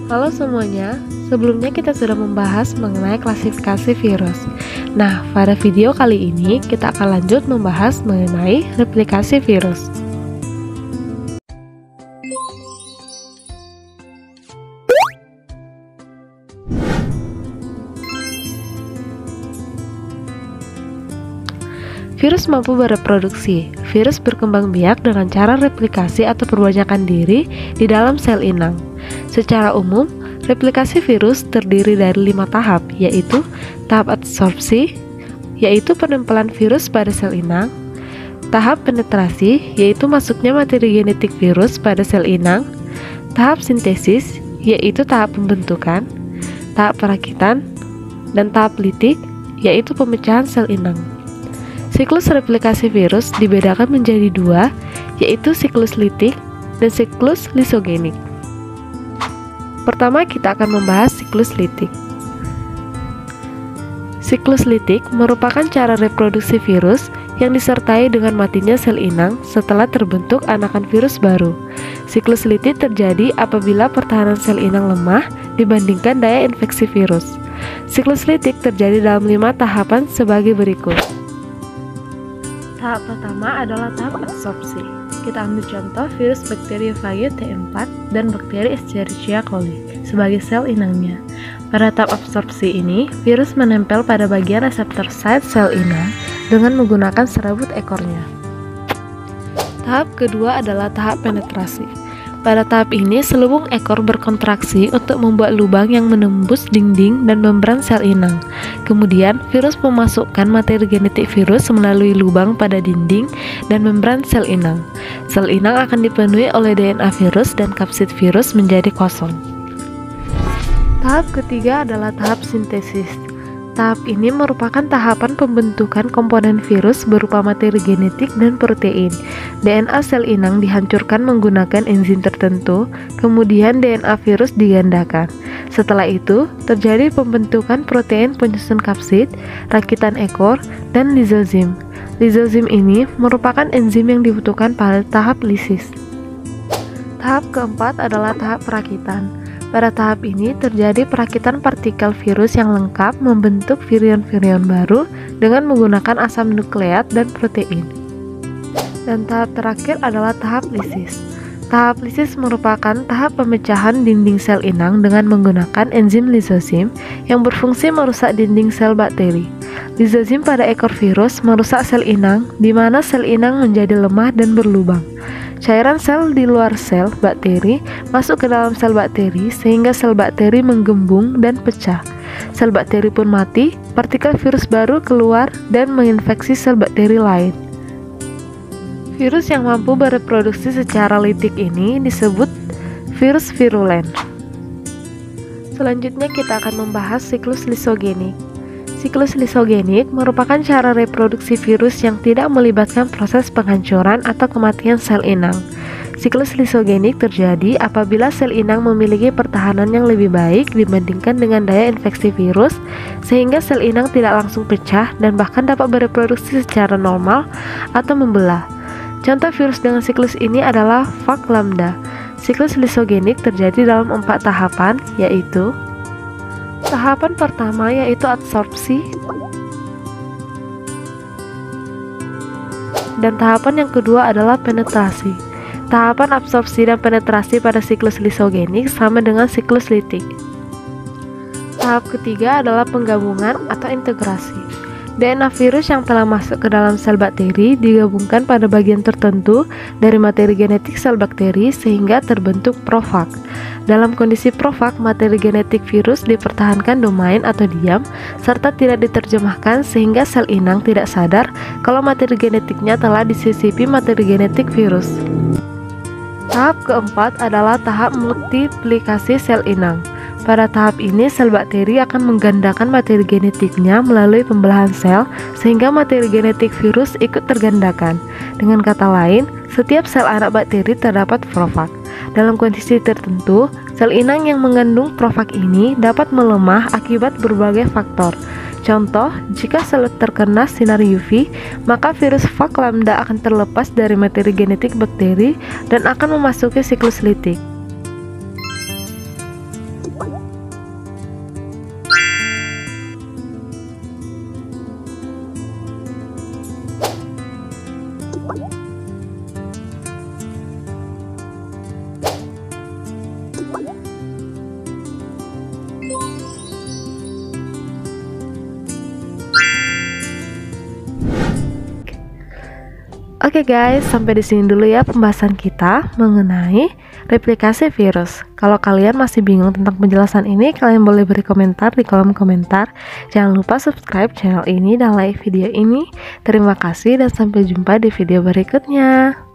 Halo semuanya, sebelumnya kita sudah membahas mengenai klasifikasi virus. Nah, pada video kali ini kita akan lanjut membahas mengenai replikasi virus. Virus mampu bereproduksi. Virus berkembang biak dengan cara replikasi atau perbanyakan diri di dalam sel inang. Secara umum, replikasi virus terdiri dari 5 tahap, yaitu tahap adsorpsi, yaitu penempelan virus pada sel inang, tahap penetrasi, yaitu masuknya materi genetik virus pada sel inang, tahap sintesis, yaitu tahap pembentukan, tahap perakitan, dan tahap litik, yaitu pemecahan sel inang. Siklus replikasi virus dibedakan menjadi 2, yaitu siklus litik dan siklus lisogenik. Pertama, kita akan membahas siklus litik. Siklus litik merupakan cara reproduksi virus yang disertai dengan matinya sel inang setelah terbentuk anakan virus baru. Siklus litik terjadi apabila pertahanan sel inang lemah dibandingkan daya infeksi virus. Siklus litik terjadi dalam 5 tahapan sebagai berikut. Tahap pertama adalah tahap adsorpsi. Kita ambil contoh virus Bacteriophage T4 dan bakteri Escherichia coli sebagai sel inangnya. Pada tahap absorpsi ini, virus menempel pada bagian reseptor site sel inang dengan menggunakan serabut ekornya. Tahap kedua adalah tahap penetrasi. Pada tahap ini, selubung ekor berkontraksi untuk membuat lubang yang menembus dinding dan membran sel inang. Kemudian, virus memasukkan materi genetik virus melalui lubang pada dinding dan membran sel inang. Sel inang akan dipenuhi oleh DNA virus dan kapsid virus menjadi kosong. Tahap ketiga adalah tahap sintesis. Tahap ini merupakan tahapan pembentukan komponen virus berupa materi genetik dan protein. DNA sel inang dihancurkan menggunakan enzim tertentu, kemudian DNA virus digandakan. Setelah itu, terjadi pembentukan protein penyusun kapsid, rakitan ekor, dan lizozim. Lizozim ini merupakan enzim yang dibutuhkan pada tahap lisis. Tahap keempat adalah tahap perakitan. Pada tahap ini terjadi perakitan partikel virus yang lengkap membentuk virion-virion baru dengan menggunakan asam nukleat dan protein. Dan tahap terakhir adalah tahap lisis. Tahap lisis merupakan tahap pemecahan dinding sel inang dengan menggunakan enzim lizozim yang berfungsi merusak dinding sel bakteri. Lizozim pada ekor virus merusak sel inang, di mana sel inang menjadi lemah dan berlubang. Cairan sel di luar sel bakteri masuk ke dalam sel bakteri sehingga sel bakteri menggembung dan pecah. Sel bakteri pun mati, partikel virus baru keluar dan menginfeksi sel bakteri lain. Virus yang mampu bereproduksi secara litik ini disebut virus virulen. Selanjutnya kita akan membahas siklus lisogenik. Siklus lisogenik merupakan cara reproduksi virus yang tidak melibatkan proses penghancuran atau kematian sel inang. Siklus lisogenik terjadi apabila sel inang memiliki pertahanan yang lebih baik dibandingkan dengan daya infeksi virus, sehingga sel inang tidak langsung pecah dan bahkan dapat bereproduksi secara normal atau membelah. Contoh virus dengan siklus ini adalah Vak lambda. Siklus lisogenik terjadi dalam 4 tahapan, yaitu tahapan pertama yaitu adsorpsi, dan tahapan yang kedua adalah penetrasi. Tahapan absorpsi dan penetrasi pada siklus lisogenik sama dengan siklus litik. Tahap ketiga adalah penggabungan atau integrasi. DNA virus yang telah masuk ke dalam sel bakteri digabungkan pada bagian tertentu dari materi genetik sel bakteri sehingga terbentuk profag. Dalam kondisi profag, materi genetik virus dipertahankan domain atau diam serta tidak diterjemahkan sehingga sel inang tidak sadar kalau materi genetiknya telah disisipi materi genetik virus. Tahap keempat adalah tahap multiplikasi sel inang. Pada tahap ini, sel bakteri akan menggandakan materi genetiknya melalui pembelahan sel sehingga materi genetik virus ikut tergandakan. Dengan kata lain, setiap sel anak bakteri terdapat profag. Dalam kondisi tertentu, sel inang yang mengandung profag ini dapat melemah akibat berbagai faktor. Contoh, jika sel terkena sinar UV, maka virus Vak lambda akan terlepas dari materi genetik bakteri dan akan memasuki siklus litik. Oke guys, sampai di sini dulu ya pembahasan kita mengenai replikasi virus. Kalau kalian masih bingung tentang penjelasan ini, kalian boleh beri komentar di kolom komentar. Jangan lupa subscribe channel ini dan like video ini. Terima kasih dan sampai jumpa di video berikutnya.